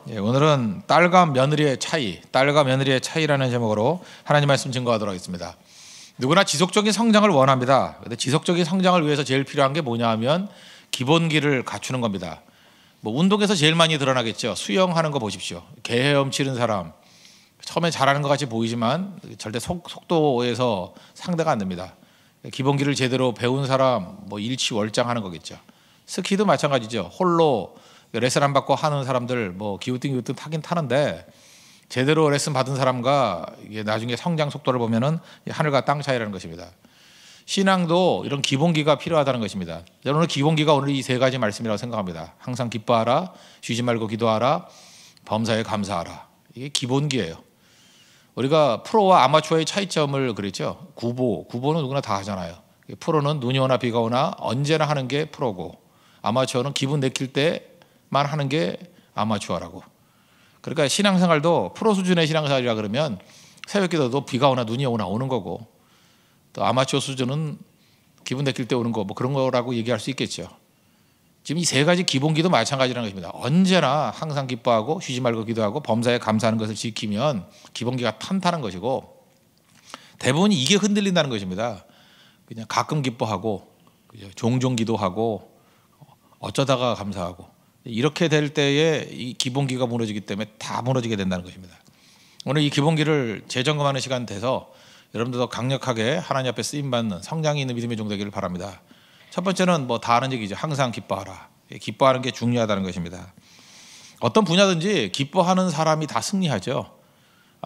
예, 오늘은 딸과 며느리의 차이라는 제목으로 하나님 말씀 증거하도록 하겠습니다. 누구나 지속적인 성장을 원합니다. 근데 지속적인 성장을 위해서 제일 필요한 게 뭐냐 하면 기본기를 갖추는 겁니다. 뭐 운동에서 제일 많이 드러나겠죠. 수영하는 거 보십시오. 개 헤엄치는 사람 처음에 잘하는 것 같이 보이지만 절대 속도에서 상대가 안 됩니다. 기본기를 제대로 배운 사람 뭐 일치월장하는 거겠죠. 스키도 마찬가지죠. 홀로 레슨 안 받고 하는 사람들 뭐 기우뚱 타긴 타는데 제대로 레슨 받은 사람과 이게 나중에 성장 속도를 보면은 하늘과 땅 차이라는 것입니다. 신앙도 이런 기본기가 필요하다는 것입니다. 오늘 기본기가 오늘 이 세 가지 말씀이라고 생각합니다. 항상 기뻐하라, 쉬지 말고 기도하라, 범사에 감사하라. 이게 기본기예요. 우리가 프로와 아마추어의 차이점을 그랬죠. 구보는 누구나 다 하잖아요. 프로는 눈이 오나 비가 오나 언제나 하는 게 프로고, 아마추어는 기분 내킬 때만 하는 게 아마추어라고. 그러니까 신앙생활도 프로 수준의 신앙생활이라 그러면 새벽기도도 비가 오나 눈이 오나 오는 거고, 또 아마추어 수준은 기분 내킬 때 오는 거 뭐 그런 거라고 얘기할 수 있겠죠. 지금 이 세 가지 기본기도 마찬가지라는 것입니다. 언제나 항상 기뻐하고 쉬지 말고 기도하고 범사에 감사하는 것을 지키면 기본기가 탄탄한 것이고, 대부분 이게 흔들린다는 것입니다. 그냥 가끔 기뻐하고 종종 기도하고 어쩌다가 감사하고 이렇게 될 때에 이 기본기가 무너지기 때문에 다 무너지게 된다는 것입니다. 오늘 이 기본기를 재점검하는 시간 돼서 여러분들도 강력하게 하나님 앞에 쓰임받는 성장이 있는 믿음의 종 되기를 바랍니다. 첫 번째는 뭐 다 아는 얘기죠. 항상 기뻐하라. 기뻐하는 게 중요하다는 것입니다. 어떤 분야든지 기뻐하는 사람이 다 승리하죠.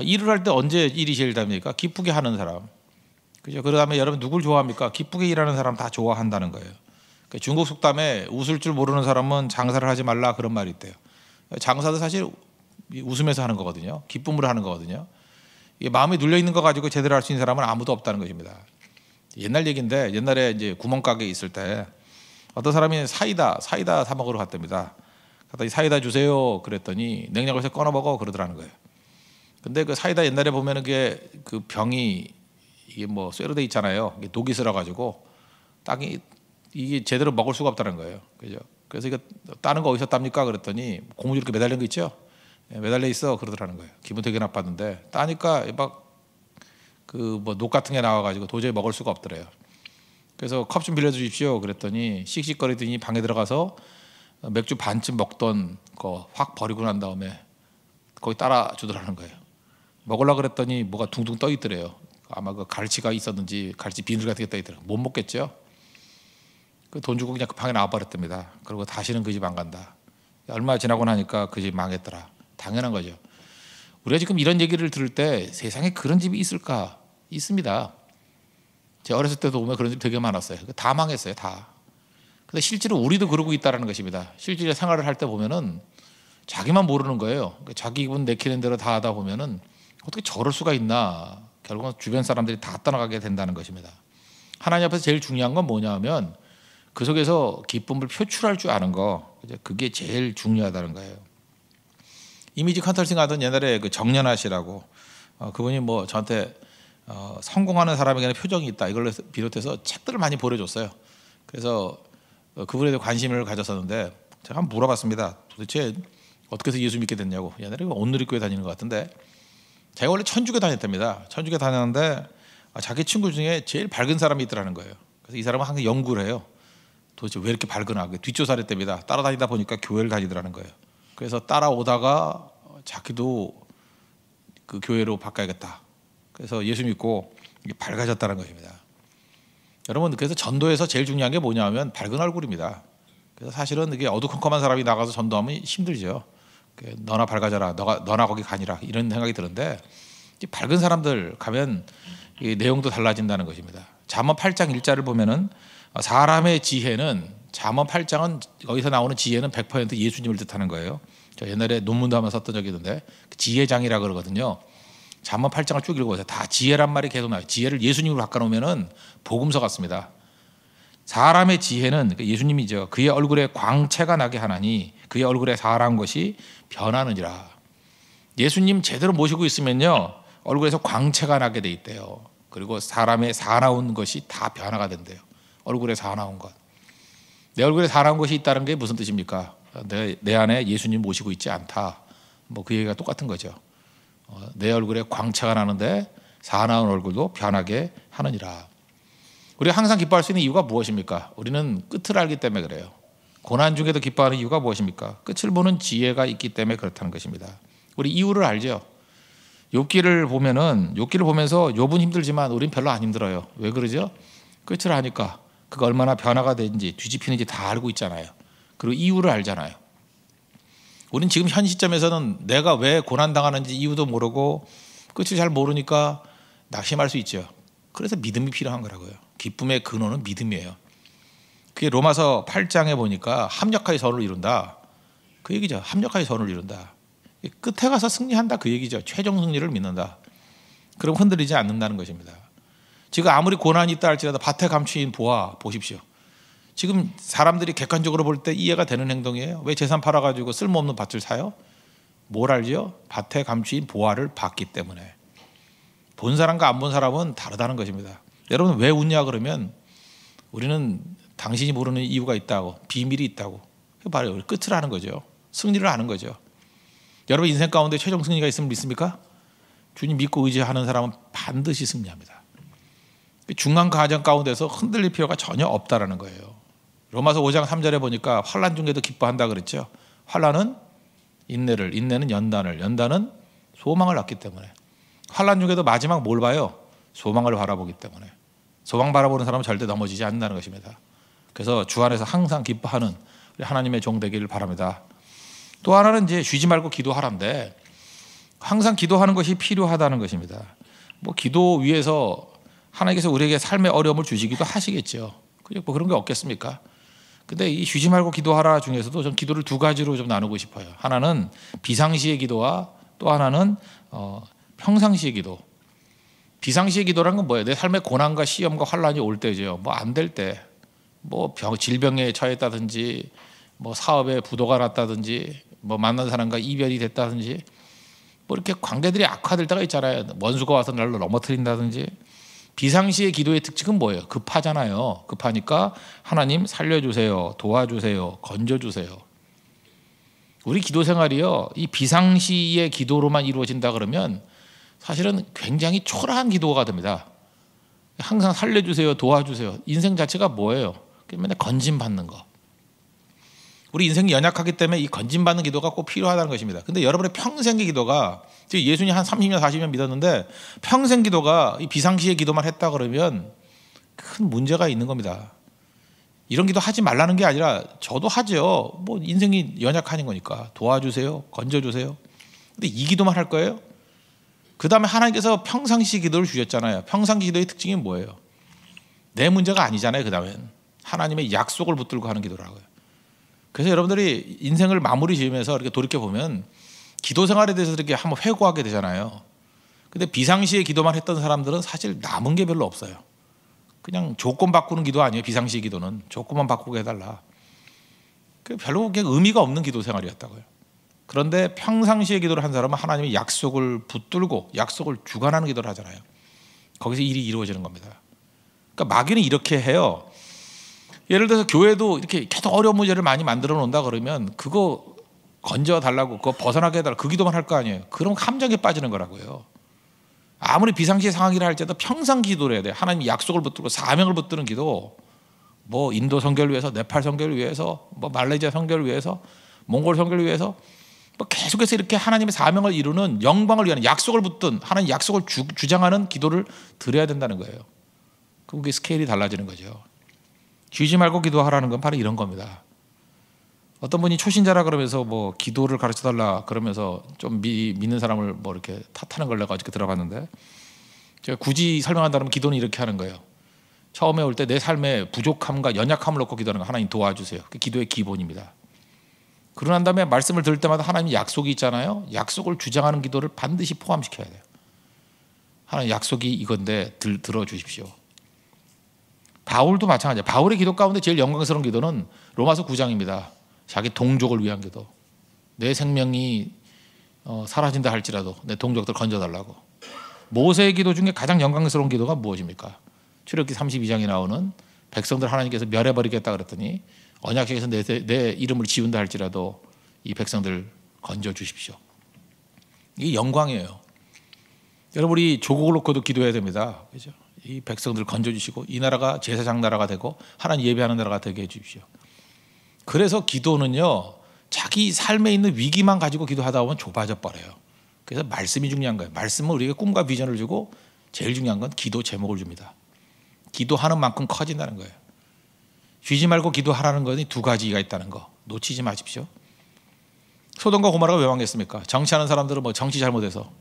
일을 할 때 언제 일이 제일 답니까? 기쁘게 하는 사람. 그죠? 그다음에 여러분 누굴 좋아합니까? 기쁘게 일하는 사람 다 좋아한다는 거예요. 중국 속담에 웃을 줄 모르는 사람은 장사를 하지 말라 그런 말이 있대요. 장사도 사실 웃으면서 하는 거거든요. 기쁨으로 하는 거거든요. 이게 마음에 눌려 있는 거 가지고 제대로 할 수 있는 사람은 아무도 없다는 것입니다. 옛날 얘기인데, 옛날에 이제 구멍가게에 있을 때 어떤 사람이 사이다 사 먹으러 갔답니다. 갔더니 사이다 주세요 그랬더니 냉장고에서 꺼내 먹어 그러더라는 거예요. 근데 그 사이다 옛날에 보면은 그 병이 이게 뭐 쇠로 돼 있잖아요. 이게 독이 슬어 가지고 땅이 이게 제대로 먹을 수가 없다는 거예요. 그죠? 그래서 이거 따는 거 어디서 땁니까? 그랬더니 고무 이렇게 매달린 거 있죠? 매달려 있어 그러더라는 거예요. 기분 되게 나빴는데 따니까 막 그 뭐 녹 같은 게 나와가지고 도저히 먹을 수가 없더래요. 그래서 컵 좀 빌려주십시오 그랬더니 씩씩거리더니 방에 들어가서 맥주 반쯤 먹던 거 확 버리고 난 다음에 거기 따라 주더라는 거예요. 먹으려고 그랬더니 뭐가 둥둥 떠 있더래요. 아마 그 갈치가 있었는지 갈치 비늘 같은 게 떠 있더래요. 못 먹겠죠? 그 돈 주고 그냥 그 방에 나와버렸답니다. 그리고 다시는 그 집 안 간다. 얼마 지나고 나니까 그 집 망했더라. 당연한 거죠. 우리가 지금 이런 얘기를 들을 때 세상에 그런 집이 있을까? 있습니다. 제가 어렸을 때도 보면 그런 집 되게 많았어요. 다 망했어요. 다. 근데 실제로 우리도 그러고 있다는 것입니다. 실제 생활을 할 때 보면은 자기만 모르는 거예요. 자기 기분 내키는 대로 다 하다 보면은 어떻게 저럴 수가 있나? 결국은 주변 사람들이 다 떠나가게 된다는 것입니다. 하나님 앞에서 제일 중요한 건 뭐냐 하면 그 속에서 기쁨을 표출할 줄 아는 거, 그게 제일 중요하다는 거예요. 이미지 컨설팅 하던 옛날에 그 정연아 씨라고 그분이 뭐 저한테 성공하는 사람에게는 표정이 있다 이걸 비롯해서 책들을 많이 보내줬어요. 그래서 그분에 대해 관심을 가졌었는데 제가 한번 물어봤습니다. 도대체 어떻게 해서 예수 믿게 됐냐고. 옛날에 온누리교회 다니는 것 같은데 제가 원래 천주교 다녔답니다. 천주교 다녔는데 자기 친구 중에 제일 밝은 사람이 있더라는 거예요. 그래서 이 사람은 항상 연구를 해요. 도대체 왜 이렇게 밝으나. 뒷조사를 했답니다. 따라다니다 보니까 교회를 다니더라는 거예요. 그래서 따라오다가 자기도 그 교회로 바꿔야겠다. 그래서 예수 믿고 밝아졌다는 것입니다. 여러분, 그래서 전도에서 제일 중요한 게 뭐냐면 밝은 얼굴입니다. 그래서 사실은 이게 어두컴컴한 사람이 나가서 전도하면 힘들죠. 너나 밝아져라, 너나 거기 가니라 이런 생각이 드는데 밝은 사람들 가면 이 내용도 달라진다는 것입니다. 잠언 8장 1절을 보면은 사람의 지혜는, 잠언 8장은 여기서 나오는 지혜는 100% 예수님을 뜻하는 거예요. 저 옛날에 논문도 한번 썼던 적이 있는데 지혜장이라 그러거든요. 잠언 8장을 쭉 읽어보세요. 다 지혜란 말이 계속 나와요. 지혜를 예수님으로 바꿔놓으면 복음서 같습니다. 사람의 지혜는 예수님이죠. 그의 얼굴에 광채가 나게 하나니 그의 얼굴에 사랑한 것이 변하느니라. 예수님 제대로 모시고 있으면요 얼굴에서 광채가 나게 돼 있대요. 그리고 사람의 사나운 것이 다 변화가 된대요. 얼굴에 사나운 것. 내 얼굴에 사나운 것이 있다는 게 무슨 뜻입니까? 내 안에 예수님 모시고 있지 않다. 뭐 그 얘기가 똑같은 거죠. 내 얼굴에 광채가 나는데 사나운 얼굴도 변하게 하느니라. 우리가 항상 기뻐할 수 있는 이유가 무엇입니까? 우리는 끝을 알기 때문에 그래요. 고난 중에도 기뻐하는 이유가 무엇입니까? 끝을 보는 지혜가 있기 때문에 그렇다는 것입니다. 우리 이유를 알죠. 욥기를 보면서 욥은 힘들지만 우린 별로 안 힘들어요. 왜 그러죠? 끝을 아니까 그가 얼마나 변화가 되는지 뒤집히는지 다 알고 있잖아요. 그리고 이유를 알잖아요. 우린 지금 현 시점에서는 내가 왜 고난당하는지 이유도 모르고 끝을 잘 모르니까 낙심할 수 있죠. 그래서 믿음이 필요한 거라고요. 기쁨의 근원은 믿음이에요. 그게 로마서 8장에 보니까 합력하여 선을 이룬다. 그 얘기죠. 합력하여 선을 이룬다. 끝에 가서 승리한다 그 얘기죠. 최종 승리를 믿는다. 그럼 흔들리지 않는다는 것입니다. 지금 아무리 고난이 있다 할지라도 밭에 감추인 보아 보십시오. 지금 사람들이 객관적으로 볼 때 이해가 되는 행동이에요. 왜 재산 팔아가지고 쓸모없는 밭을 사요? 뭘 알지요? 밭에 감추인 보아를 봤기 때문에. 본 사람과 안 본 사람은 다르다는 것입니다. 여러분 왜 웃냐 그러면 우리는 당신이 모르는 이유가 있다고, 비밀이 있다고. 바로 끝을 아는 거죠. 승리를 아는 거죠. 여러분 인생 가운데 최종 승리가 있으면 믿습니까? 주님 믿고 의지하는 사람은 반드시 승리합니다. 중간 과정 가운데서 흔들릴 필요가 전혀 없다라는 거예요. 로마서 5장 3절에 보니까 환난 중에도 기뻐한다 그랬죠. 환난은 인내를, 인내는 연단을, 연단은 소망을 낳기 때문에. 환난 중에도 마지막 뭘 봐요? 소망을 바라보기 때문에. 소망 바라보는 사람은 절대 넘어지지 않는다는 것입니다. 그래서 주 안에서 항상 기뻐하는 하나님의 종 되기를 바랍니다. 또 하나는 이제 쉬지 말고 기도하라인데 항상 기도하는 것이 필요하다는 것입니다. 뭐 기도 위해서 하나님께서 우리에게 삶의 어려움을 주시기도 하시겠죠. 뭐 그런 게 없겠습니까? 근데 이 쉬지 말고 기도하라 중에서도 좀 기도를 두 가지로 좀 나누고 싶어요. 하나는 비상시의 기도와 또 하나는 평상시의 기도. 비상시의 기도라는 건 뭐예요? 내 삶의 고난과 시험과 환란이 올 때죠. 뭐 안 될 때, 뭐 질병에 처했다든지, 뭐 사업에 부도가 났다든지, 뭐 만난 사람과 이별이 됐다든지, 뭐 이렇게 관계들이 악화될 때가 있잖아요. 원수가 와서 나를 넘어뜨린다든지. 비상시의 기도의 특징은 뭐예요? 급하잖아요. 급하니까 하나님 살려주세요, 도와주세요, 건져주세요. 우리 기도 생활이요, 이 비상시의 기도로만 이루어진다 그러면 사실은 굉장히 초라한 기도가 됩니다. 항상 살려주세요, 도와주세요. 인생 자체가 뭐예요? 맨날 건진받는 거. 우리 인생이 연약하기 때문에 이 건진받는 기도가 꼭 필요하다는 것입니다. 근데 여러분의 평생의 기도가, 예수님 한 30년 40년 믿었는데 평생 기도가 이 비상시의 기도만 했다 그러면 큰 문제가 있는 겁니다. 이런 기도 하지 말라는 게 아니라 저도 하죠. 뭐 인생이 연약한 거니까 도와주세요, 건져주세요. 근데 이 기도만 할 거예요? 그 다음에 하나님께서 평상시 기도를 주셨잖아요. 평상시 기도의 특징이 뭐예요? 내 문제가 아니잖아요. 그 다음엔 하나님의 약속을 붙들고 하는 기도라고요. 그래서 여러분들이 인생을 마무리 지으면서 이렇게 돌이켜보면 기도 생활에 대해서 이렇게 한번 회고하게 되잖아요. 근데 비상시에 기도만 했던 사람들은 사실 남은 게 별로 없어요. 그냥 조건 바꾸는 기도 아니에요. 비상시 기도는 조건만 바꾸게 해달라. 별로 의미가 없는 기도 생활이었다고요. 그런데 평상시에 기도를 한 사람은 하나님의 약속을 붙들고 약속을 주관하는 기도를 하잖아요. 거기서 일이 이루어지는 겁니다. 그러니까 마귀는 이렇게 해요. 예를 들어서 교회도 이렇게 계속 어려운 문제를 많이 만들어 놓는다 그러면 그거 건져 달라고, 그거 벗어나게 해달라고 그 기도만 할 거 아니에요. 그럼 함정에 빠지는 거라고요. 아무리 비상시 상황이라 할지라도 평상 기도를 해야 돼요. 하나님 약속을 붙들고 사명을 붙드는 기도. 뭐 인도 선교를 위해서, 네팔 선교를 위해서, 뭐 말레이시아 선교를 위해서, 몽골 선교를 위해서 뭐 계속해서 이렇게 하나님의 사명을 이루는, 영광을 위한 약속을 붙든 하나님 약속을 주장하는 기도를 드려야 된다는 거예요. 그게 스케일이 달라지는 거죠. 쉬지 말고 기도하라는 건 바로 이런 겁니다. 어떤 분이 초신자라 그러면서 뭐 기도를 가르쳐 달라 그러면서 좀 믿는 사람을 뭐 이렇게 탓하는 걸 내가 어저께 들어봤는데, 제가 굳이 설명한다면 기도는 이렇게 하는 거예요. 처음에 올 때 내 삶의 부족함과 연약함을 놓고 기도하는 거, 하나님 도와주세요. 그게 기도의 기본입니다. 그러고 난 다음에 말씀을 들을 때마다 하나님 약속이 있잖아요. 약속을 주장하는 기도를 반드시 포함시켜야 돼요. 하나님 약속이 이건데 들어주십시오. 바울도 마찬가지예요. 바울의 기도 가운데 제일 영광스러운 기도는 로마서 9장입니다. 자기 동족을 위한 기도. 내 생명이 사라진다 할지라도 내 동족들 건져달라고. 모세의 기도 중에 가장 영광스러운 기도가 무엇입니까? 출애굽기 32장에 나오는 백성들 하나님께서 멸해버리겠다 그랬더니 언약궤에서 내 이름을 지운다 할지라도 이 백성들 건져주십시오. 이게 영광이에요. 여러분, 우리 조국을 놓고도 기도해야 됩니다. 그죠? 이 백성들 건져주시고 이 나라가 제사장 나라가 되고 하나님 예배하는 나라가 되게 해주십시오. 그래서 기도는요, 자기 삶에 있는 위기만 가지고 기도하다 보면 좁아져 버려요. 그래서 말씀이 중요한 거예요. 말씀은 우리에게 꿈과 비전을 주고 제일 중요한 건 기도 제목을 줍니다. 기도하는 만큼 커진다는 거예요. 쉬지 말고 기도하라는 것이 두 가지가 있다는 거 놓치지 마십시오. 소돔과 고모라가 왜 망했습니까? 정치하는 사람들은 뭐 정치 잘못해서,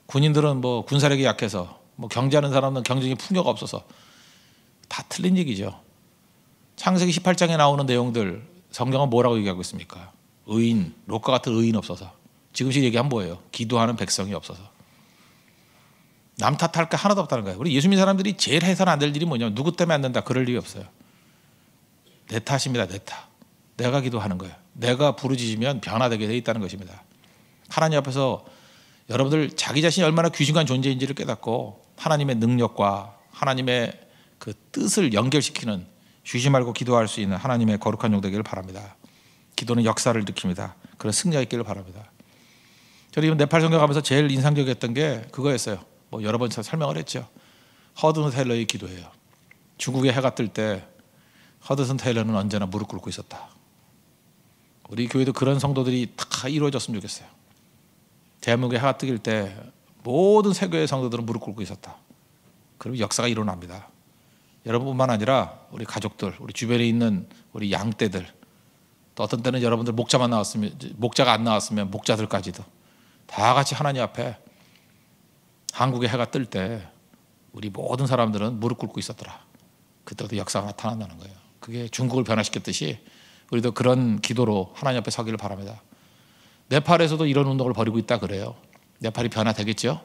군인들은 뭐 군사력이 약해서, 뭐 경제하는 사람은 경쟁이 풍요가 없어서. 다 틀린 얘기죠. 창세기 18장에 나오는 내용들 성경은 뭐라고 얘기하고 있습니까? 의인, 롯과 같은 의인 없어서. 지금씩 얘기하면 뭐예요? 기도하는 백성이 없어서. 남 탓할 게 하나도 없다는 거예요. 우리 예수 믿는 사람들이 제일 해서는 안 될 일이 뭐냐면 누구 때문에 안 된다, 그럴 일이 없어요. 내 탓입니다. 내 탓. 내가 기도하는 거예요. 내가 부르짖으면 변화되게 돼 있다는 것입니다. 하나님 앞에서 여러분들 자기 자신이 얼마나 귀중한 존재인지를 깨닫고 하나님의 능력과 하나님의 그 뜻을 연결시키는, 쉬지 말고 기도할 수 있는 하나님의 거룩한 종 되기를 바랍니다. 기도는 역사를 일으킵니다. 그런 승리가 있기를 바랍니다. 저는 이번 네팔 선교 가면서 제일 인상적이었던 게 그거였어요. 뭐 여러 번 설명을 했죠. 허드슨 테일러의 기도예요. 중국에 해가 뜰 때 허드슨 테일러는 언제나 무릎 꿇고 있었다. 우리 교회도 그런 성도들이 다 이루어졌으면 좋겠어요. 대한민국에 해가 뜨길 때 모든 세교의 성도들은 무릎 꿇고 있었다. 그러면 역사가 일어납니다. 여러분뿐만 아니라 우리 가족들, 우리 주변에 있는 우리 양떼들, 또 어떤 때는 여러분들 목자가 안 나왔으면 목자들까지도 다 같이 하나님 앞에 한국의 해가 뜰 때 우리 모든 사람들은 무릎 꿇고 있었더라. 그때부터 역사가 나타난다는 거예요. 그게 중국을 변화시켰듯이 우리도 그런 기도로 하나님 앞에 서기를 바랍니다. 네팔에서도 이런 운동을 벌이고 있다 그래요. 네팔이 변화되겠죠?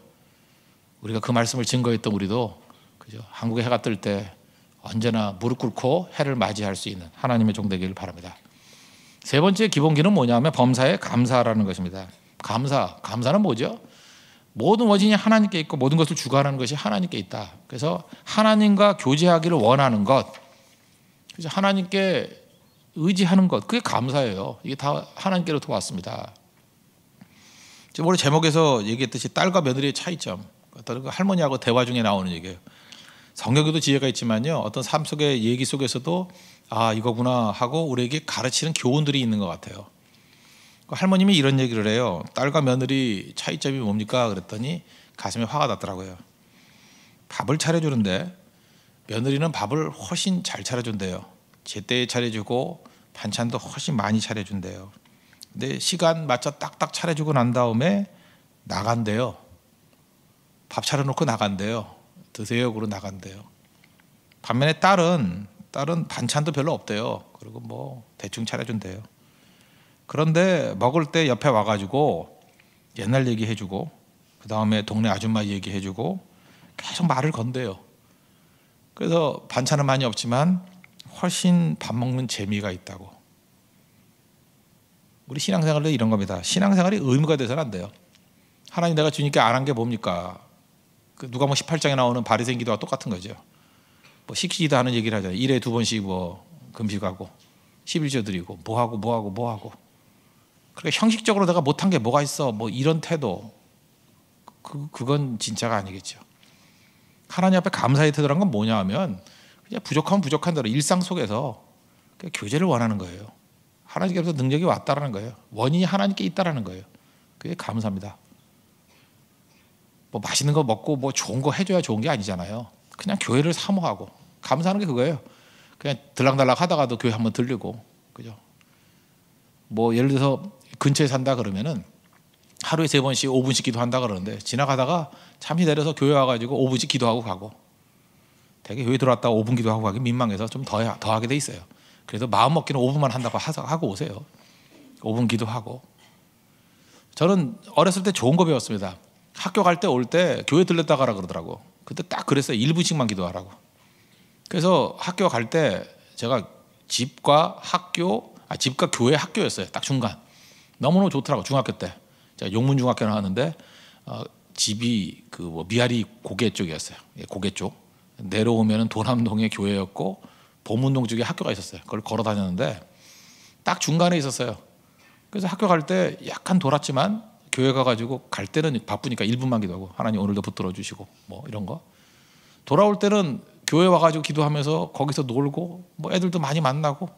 우리가 그 말씀을 증거했던 우리도 그죠? 한국의 해가 뜰 때 언제나 무릎 꿇고 해를 맞이할 수 있는 하나님의 종 되기를 바랍니다. 세 번째 기본기는 뭐냐면 범사에 감사라는 것입니다. 감사는 뭐죠? 모든 원인이 하나님께 있고 모든 것을 주관하는 것이 하나님께 있다. 그래서 하나님과 교제하기를 원하는 것, 그래서 하나님께 의지하는 것, 그게 감사예요. 이게 다 하나님께로부터 왔습니다. 지금 우리 제목에서 얘기했듯이 딸과 며느리의 차이점, 어떤 할머니하고 대화 중에 나오는 얘기예요. 성경에도 지혜가 있지만요, 어떤 삶 속의 얘기 속에서도 아 이거구나 하고 우리에게 가르치는 교훈들이 있는 것 같아요. 할머님이 이런 얘기를 해요. 딸과 며느리 차이점이 뭡니까? 그랬더니 가슴에 화가 났더라고요. 밥을 차려주는데 며느리는 밥을 훨씬 잘 차려준대요. 제때에 차려주고 반찬도 훨씬 많이 차려준대요. 근데 시간 맞춰 딱딱 차려주고 난 다음에 나간대요. 밥 차려놓고 나간대요. 드세요. 그러고 나간대요. 반면에 딸은 반찬도 별로 없대요. 그리고 뭐 대충 차려준대요. 그런데 먹을 때 옆에 와가지고 옛날 얘기해주고 그 다음에 동네 아줌마 얘기해주고 계속 말을 건대요. 그래서 반찬은 많이 없지만 훨씬 밥 먹는 재미가 있다고. 우리 신앙생활도 이런 겁니다. 신앙생활이 의무가 돼서는 안 돼요. 하나님 내가 주니까 안 한 게 뭡니까? 그 누가복음 18장에 나오는 바리새인 기도와 똑같은 거죠. 뭐 시키지도 않은 얘기를 하잖아요. 1회 2번씩 뭐 금식하고 11조 드리고 뭐하고 그러니까 형식적으로 내가 못한 게 뭐가 있어, 뭐 이런 태도, 그건 진짜가 아니겠죠. 하나님 앞에 감사의 태도란 건 뭐냐 하면 그냥 부족하면 부족한 대로 일상 속에서 그냥 교제를 원하는 거예요. 하나님께서 능력이 왔다라는 거예요. 원인이 하나님께 있다라는 거예요. 그게 감사입니다. 뭐 맛있는 거 먹고 뭐 좋은 거 해줘야 좋은 게 아니잖아요. 그냥 교회를 사모하고 감사하는 게 그거예요. 그냥 들락달락 하다가도 교회 한번 들르고, 그죠? 뭐 예를 들어서 근처에 산다 그러면은 하루에 3번씩 5분씩 기도한다 그러는데 지나가다가 잠시 내려서 교회 와가지고 5분씩 기도하고 가고, 되게 교회 들어왔다가 5분 기도하고 가기 민망해서 좀 더 하게 돼 있어요. 그래서 마음 먹기는 5분만 한다고 하고 오세요. 5분 기도하고. 저는 어렸을 때 좋은 거 배웠습니다. 학교 갈 때 올 때 교회 들렸다 가라 그러더라고. 그때 딱 그랬어요. 1분씩만 기도하라고. 그래서 학교 갈 때 제가 집과 교회 학교였어요. 딱 중간. 너무너무 좋더라고. 중학교 때 제가 용문중학교 나왔는데 집이 그 뭐 미아리 고개 쪽이었어요. 고개 쪽. 내려오면은 도남동의 교회였고 보문동 쪽에 학교가 있었어요. 그걸 걸어 다녔는데 딱 중간에 있었어요. 그래서 학교 갈 때 약간 돌았지만 교회 가가지고 갈 때는 바쁘니까 1분만 기도하고 하나님 오늘도 붙들어 주시고 뭐 이런 거. 돌아올 때는 교회 와가지고 기도하면서 거기서 놀고 뭐 애들도 많이 만나고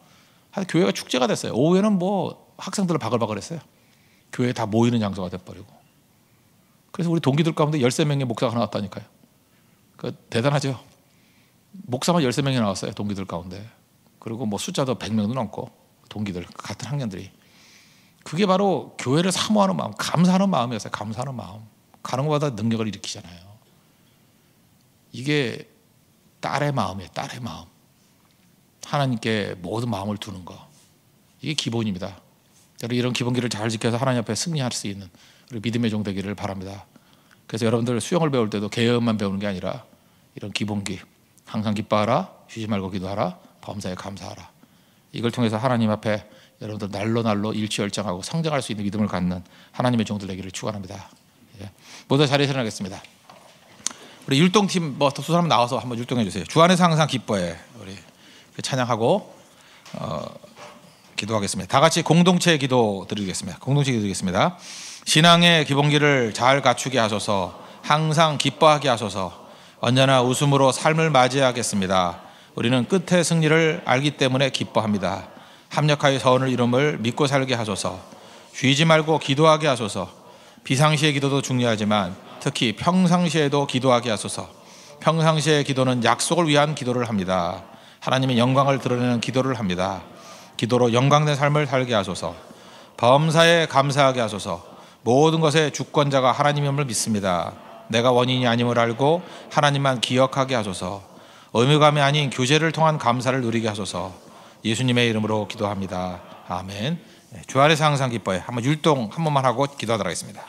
하여튼 교회가 축제가 됐어요. 오후에는 뭐 학생들 바글바글했어요. 교회에 다 모이는 장소가 돼버리고. 그래서 우리 동기들 가운데 13명의 목사가 나왔다니까요. 대단하죠. 목사만 13명이 나왔어요. 동기들 가운데. 그리고 뭐 숫자도 100명도 넘고 동기들 같은 학년들이. 그게 바로 교회를 사모하는 마음, 감사하는 마음이었어요. 감사하는 마음. 가는 것마다 능력을 일으키잖아요. 이게 딸의 마음이에요. 딸의 마음. 하나님께 모든 마음을 두는 거. 이게 기본입니다. 이런 기본기를 잘 지켜서 하나님 앞에 승리할 수 있는 우리 믿음의 종 되기를 바랍니다. 그래서 여러분들 수영을 배울 때도 개엄만 배우는 게 아니라 이런 기본기, 항상 기뻐하라, 쉬지 말고 기도하라, 범사에 감사하라. 이걸 통해서 하나님 앞에 여러분들 날로 일취월장하고 성장할 수 있는 믿음을 갖는 하나님의 종들 되기를 축원합니다. 예. 모두 자리에 일어나겠습니다. 우리 율동팀 뭐 두 사람 나와서 한번 율동해 주세요. 주 안에서 항상 기뻐해. 우리 찬양하고 기도하겠습니다. 다 같이 공동체 기도 드리겠습니다. 공동체 기도 드리겠습니다. 신앙의 기본기를 잘 갖추게 하소서. 항상 기뻐하게 하소서. 언제나 웃음으로 삶을 맞이하겠습니다. 우리는 끝의 승리를 알기 때문에 기뻐합니다. 합력하여 서원을 이름을 믿고 살게 하소서. 쉬지 말고 기도하게 하소서. 비상시의 기도도 중요하지만 특히 평상시에도 기도하게 하소서. 평상시의 기도는 약속을 위한 기도를 합니다. 하나님의 영광을 드러내는 기도를 합니다. 기도로 영광된 삶을 살게 하소서. 범사에 감사하게 하소서. 모든 것의 주권자가 하나님임을 믿습니다. 내가 원인이 아님을 알고 하나님만 기억하게 하소서. 의무감이 아닌 교제를 통한 감사를 누리게 하소서. 예수님의 이름으로 기도합니다. 아멘. 주 안에서 항상 기뻐해. 한번 율동 한 번만 하고 기도하도록 하겠습니다.